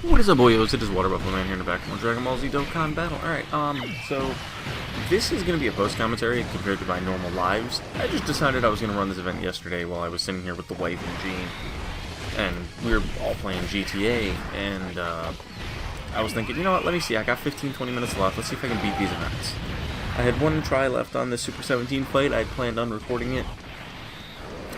What is up, boyos? It is Water Buffalo Man here in the back from Dragon Ball Z Dokkan battle. Alright, so this is going to be a post-commentary compared to my normal lives. I just decided I was going to run this event yesterday while I was sitting here with the wife and Gene. And we were all playing GTA, and I was thinking, you know what, let me see, I got 15-20 minutes left, let's see if I can beat these events. I had one try left on this Super 17 fight. I had planned on recording it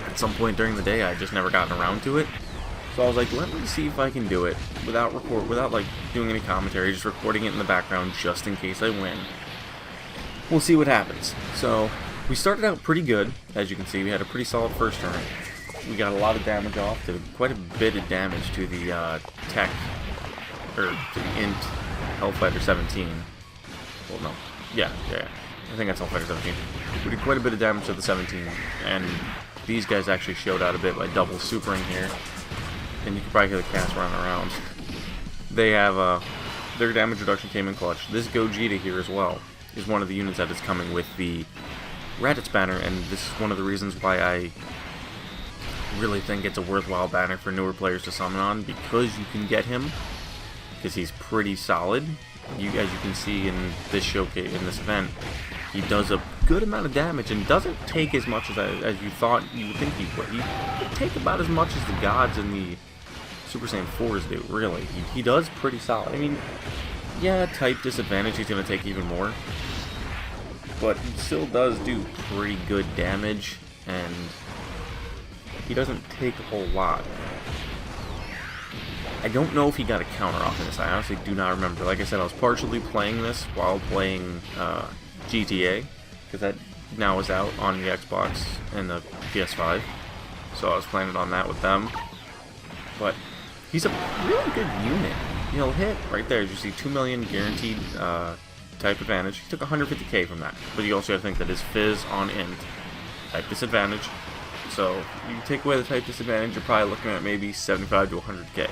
at some point during the day. I had just never gotten around to it. So I was like, let me see if I can do it without like doing any commentary, just recording it in the background just in case I win. We'll see what happens. So we started out pretty good, as you can see. We had a pretty solid first turn. We got a lot of damage off, did quite a bit of damage to the tech, or to the int Hellfighter 17. Well, no, yeah, I think that's Hellfighter 17. We did quite a bit of damage to the 17, and these guys actually showed out a bit by double supering here. And you can probably hear the cast running around. They have, their damage reduction came in clutch. This Gogeta here as well is one of the units that is coming with the Raditz banner, and this is one of the reasons why I really think it's a worthwhile banner for newer players to summon on, because you can get him, because he's pretty solid. As you can see in this showcase, in this event, he does a good amount of damage and doesn't take as much as you thought you would think he would. He would take about as much as the gods and the Super Saiyan 4s do, really. He does pretty solid. I mean, yeah, type disadvantage, he's going to take even more. But he still does do pretty good damage, and he doesn't take a whole lot. I don't know if he got a counter off in this. I honestly do not remember. Like I said, I was partially playing this while playing GTA, because that now is out on the Xbox and the PS5. So I was playing it on that with them. But he's a really good unit. He'll hit right there. As you see, 2 million guaranteed type advantage. He took 150k from that. But you also have to think that his Fizz on int type disadvantage. So you take away the type disadvantage, you're probably looking at maybe 75 to 100k.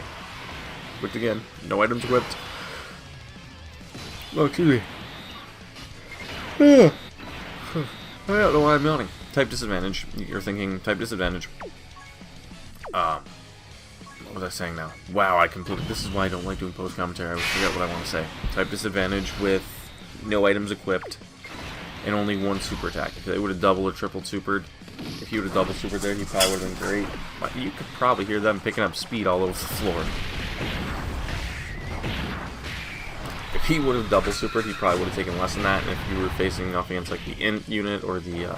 Which again, no items equipped. Oh, excuse me. I don't know why I'm yawning. Type disadvantage. You're thinking type disadvantage. What was I saying now? Wow, I completely. This is why I don't like doing post commentary. I forget what I want to say. Type disadvantage with no items equipped and only one super attack. If they would have double or tripled supered, if he would have double supered there, he probably would have been great. But you could probably hear them picking up speed all over the floor. If he would have double supered, he probably would have taken less than that. And if you were facing off against like the int unit or the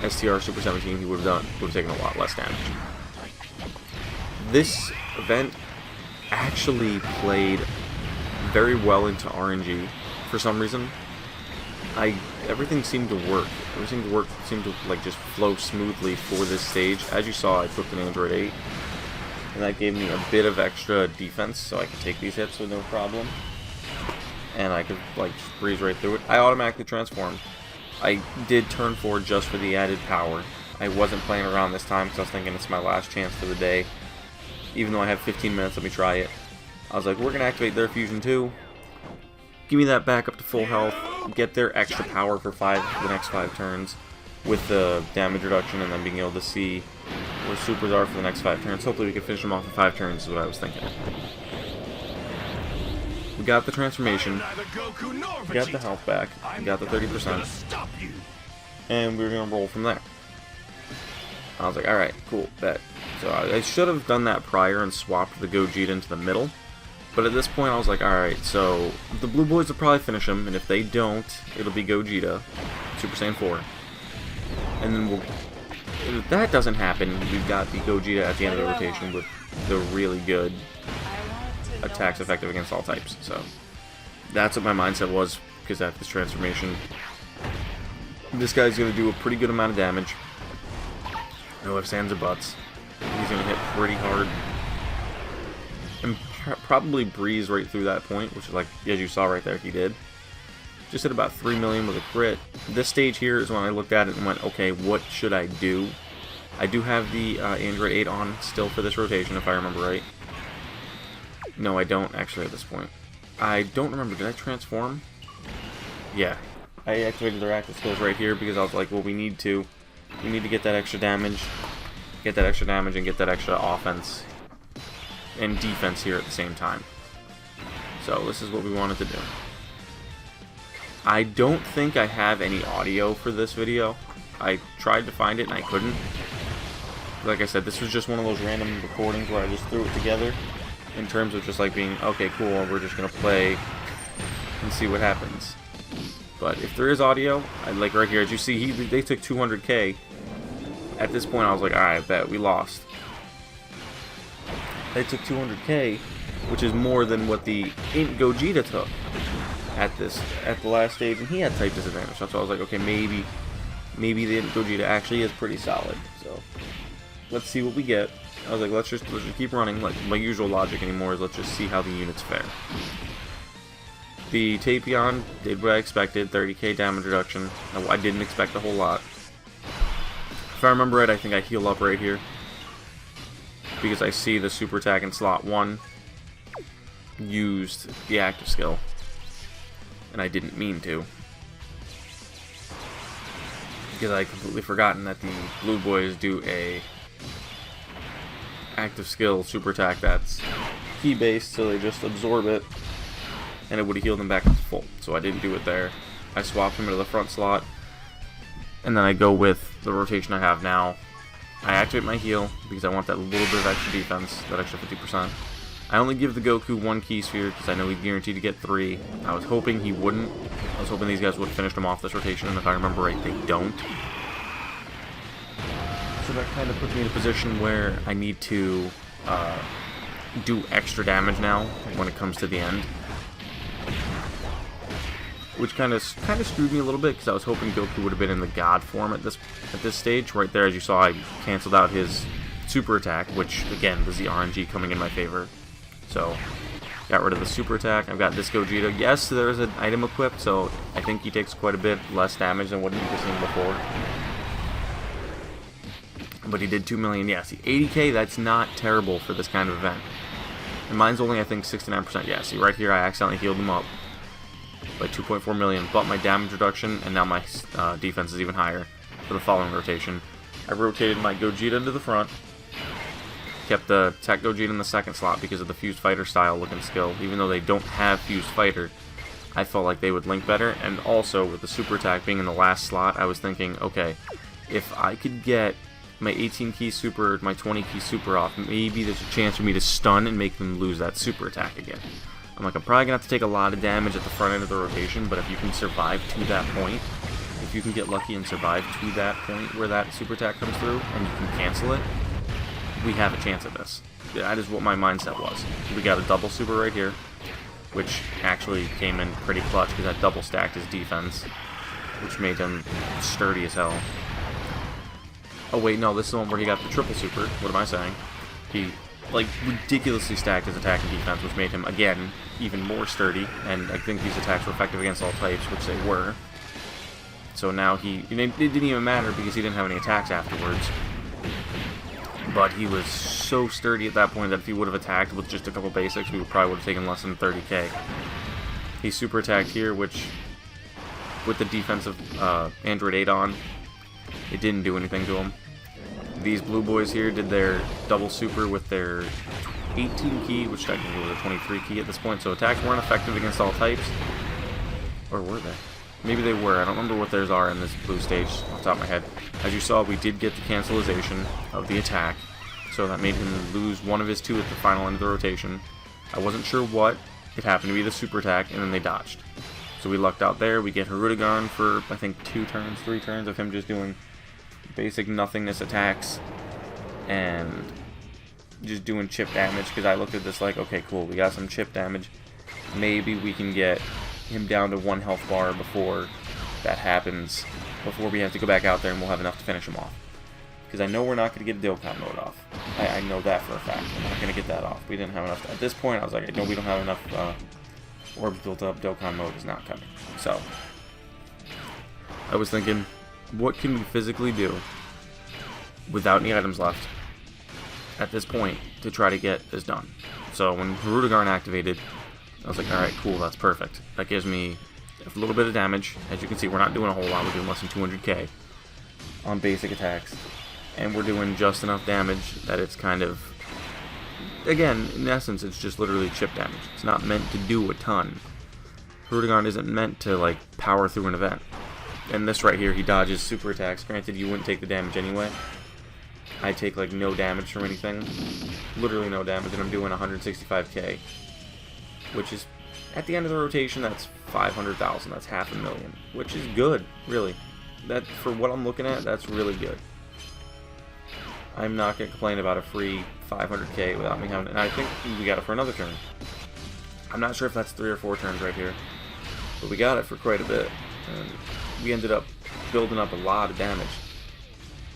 STR Super 17, he would have taken a lot less damage. This event actually played very well into RNG for some reason. Everything seemed to work. Everything seemed to like just flow smoothly for this stage. As you saw, I equipped an Android 8, and that gave me a bit of extra defense, so I could take these hits with no problem. And I could like just breeze right through it. I automatically transformed. I did turn 4 just for the added power. I wasn't playing around this time because I was thinking it's my last chance for the day. Even though I have 15 minutes, let me try it. I was like, we're going to activate their fusion too. Give me that back up to full health. Get their extra power for the next 5 turns with the damage reduction, and then being able to see where supers are for the next 5 turns. Hopefully we can finish them off in 5 turns is what I was thinking. We got the transformation. We got the health back. We got the 30%. And we were going to roll from there. I was like, alright, cool, bet. So I should have done that prior and swapped the Gogeta into the middle. But at this point I was like, alright, so the blue boys will probably finish him, and if they don't, it'll be Gogeta, Super Saiyan 4. And then if that doesn't happen, we've got the Gogeta at the end of the rotation with the really good attacks effective against all types. So that's what my mindset was, because after this transformation, this guy's going to do a pretty good amount of damage. No ifs, ands, or buts. He's going to hit pretty hard. And probably breeze right through that point, which is like, as you saw right there, he did. Just hit about 3 million with a crit. This stage here is when I looked at it and went, okay, what should I do? I do have the Android 8 on still for this rotation, if I remember right. No, I don't actually at this point. I don't remember. Did I transform? Yeah. I activated their active skills right here because I was like, well, we need to get that extra damage. Get that extra damage and get that extra offense and defense here at the same time. So this is what we wanted to do. I don't think I have any audio for this video. I tried to find it and I couldn't. Like I said, this was just one of those random recordings where I just threw it together in terms of just like being, okay, cool, we're just gonna play and see what happens. But if there is audio, like right here, as you see, they took 200k. At this point, I was like, alright, I bet we lost. They took 200k, which is more than what the Int Gogeta took at the last stage, and he had type disadvantage. So I was like, okay, maybe the Int Gogeta actually is pretty solid. So let's see what we get. I was like, let's just keep running. Like my usual logic anymore is let's just see how the units fare. The Tapion did what I expected, 30k damage reduction. I didn't expect a whole lot. If I remember right, I think I heal up right here because I see the super attack in slot 1 used the active skill, and I didn't mean to because I completely forgotten that the blue boys do a active skill super attack that's key based, so they just absorb it and it would have healed them back up to full. So I didn't do it there. I swapped him into the front slot, and then I go with the rotation I have now. I activate my heal because I want that little bit of extra defense, that extra 50%. I only give the Goku 1 key sphere because I know he's guaranteed to get 3. I was hoping he wouldn't. I was hoping these guys would have finished him off this rotation, and if I remember right, they don't. So that kind of puts me in a position where I need to do extra damage now when it comes to the end, which kind of screwed me a little bit because I was hoping Goku would have been in the God form at this stage. Right there, as you saw, I canceled out his super attack, which again was the RNG coming in my favor. So got rid of the super attack. I've got this Gogeta. Yes, there is an item equipped, so I think he takes quite a bit less damage than what he was seeing before. But he did 2 million. Yeah, see, 80k, that's not terrible for this kind of event. And mine's only, I think, 69%. Yeah, see, right here I accidentally healed him up by 2.4 million, but my damage reduction, and now my defense is even higher for the following rotation. I rotated my Gogeta into the front, kept the Tech Gogeta in the second slot because of the Fused Fighter style looking skill. Even though they don't have Fused Fighter, I felt like they would link better, and also with the super attack being in the last slot, I was thinking, okay, if I could get my 18 key super, my 20 key super off, maybe there's a chance for me to stun and make them lose that super attack again. I'm like, I'm probably gonna have to take a lot of damage at the front end of the rotation, but if you can survive to that point, if you can get lucky and survive to that point where that super attack comes through and you can cancel it, we have a chance at this. That is what my mindset was. We got a double super right here, which actually came in pretty clutch because that double stacked his defense, which made him sturdy as hell. Oh wait, no, this is the one where he got the triple super. What am I saying? He, like, ridiculously stacked his attack and defense, which made him, again, even more sturdy, and I think these attacks were effective against all types, which they were. So now it didn't even matter because he didn't have any attacks afterwards. But he was so sturdy at that point that if he would have attacked with just a couple basics, we probably would have taken less than 30k. He super attacked here, which, with the defense of Android 8 on, it didn't do anything to him. These blue boys here did their double super with their 18 key, which technically was a 23 key at this point, so attacks weren't effective against all types. Or were they? Maybe they were. I don't remember what theirs are in this blue stage off the top of my head. As you saw, we did get the cancelization of the attack, so that made him lose one of his 2 at the final end of the rotation. I wasn't sure what. It happened to be the super attack, and then they dodged. So we lucked out there. We get Hirudegarn for, I think, 3 turns of him just doing basic nothingness attacks and just doing chip damage, because I looked at this like, okay, cool, we got some chip damage. Maybe we can get him down to 1 health bar before that happens, before we have to go back out there and we'll have enough to finish him off. Because I know we're not going to get Dokkan mode off. I know that for a fact. We're not going to get that off. We didn't have enough. At this point, I was like, I know we don't have enough orbs built up. Dokkan mode is not coming. So, I was thinking, what can we physically do without any items left at this point to try to get this done? So when Hirudegarn activated, I was like, alright, cool, that's perfect. That gives me a little bit of damage. As you can see, we're not doing a whole lot. We're doing less than 200k on basic attacks. And we're doing just enough damage that it's kind of again, in essence, it's just literally chip damage. It's not meant to do a ton. Rudigon isn't meant to, like, power through an event. And this right here, he dodges super attacks. Granted, you wouldn't take the damage anyway. I take, like, no damage from anything. Literally no damage, and I'm doing 165k. Which is, at the end of the rotation, that's 500,000. That's $500,000. Which is good, really. That, for what I'm looking at, that's really good. I'm not going to complain about a free 500k without me having it. And I think we got it for another turn. I'm not sure if that's 3 or 4 turns right here. But we got it for quite a bit. And we ended up building up a lot of damage.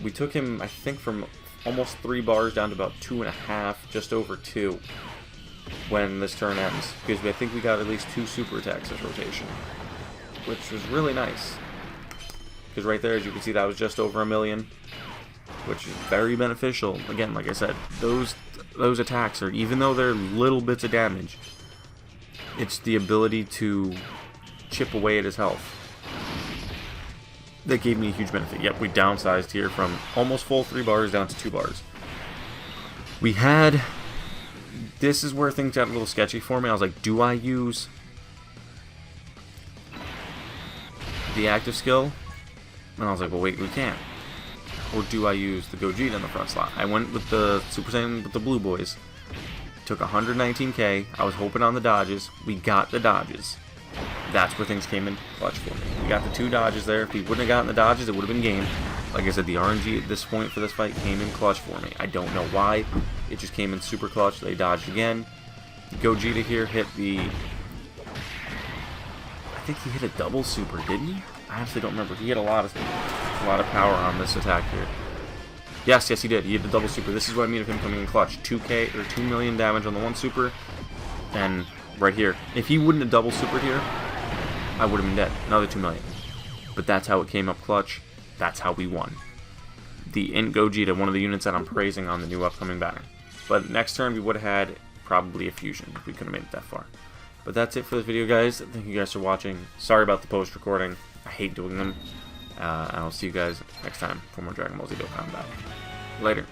We took him, I think, from almost 3 bars down to about 2.5, just over 2, when this turn ends. Because I think we got at least 2 super attacks this rotation. Which was really nice. Because right there, as you can see, that was just over 1 million. Which is very beneficial. Again, like I said, those attacks are, even though they're little bits of damage, it's the ability to chip away at his health. That gave me a huge benefit. Yep, we downsized here from almost full 3 bars down to 2 bars. We had... This is where things got a little sketchy for me. I was like, do I use the active skill? And I was like, well, wait, we can't. Or do I use the Gogeta in the front slot? I went with the Super Saiyan with the Blue Boys. Took 119k. I was hoping on the dodges. We got the dodges. That's where things came in clutch for me. We got the 2 dodges there. If he wouldn't have gotten the dodges, it would have been game. Like I said, the RNG at this point for this fight came in clutch for me. I don't know why. It just came in super clutch. They dodged again. Gogeta here hit the... I think he hit a double super, didn't he? I honestly don't remember. He had a lot of power on this attack here. Yes, he did. He hit the double super. This is what I mean of him coming in clutch. 2k or 2 million damage on the 1 super. And right here, if he wouldn't have double supered here, I would have been dead. Another 2 million. But that's how it came up clutch. That's how we won. The Int Gogeta, one of the units that I'm praising on the new upcoming banner. But next turn we would have had probably a fusion if we could have made it that far. But that's it for this video, guys. Thank you guys for watching. Sorry about the post recording. I hate doing them. And I'll see you guys next time for more Dragon Ball Z Dokkan Battle. Later.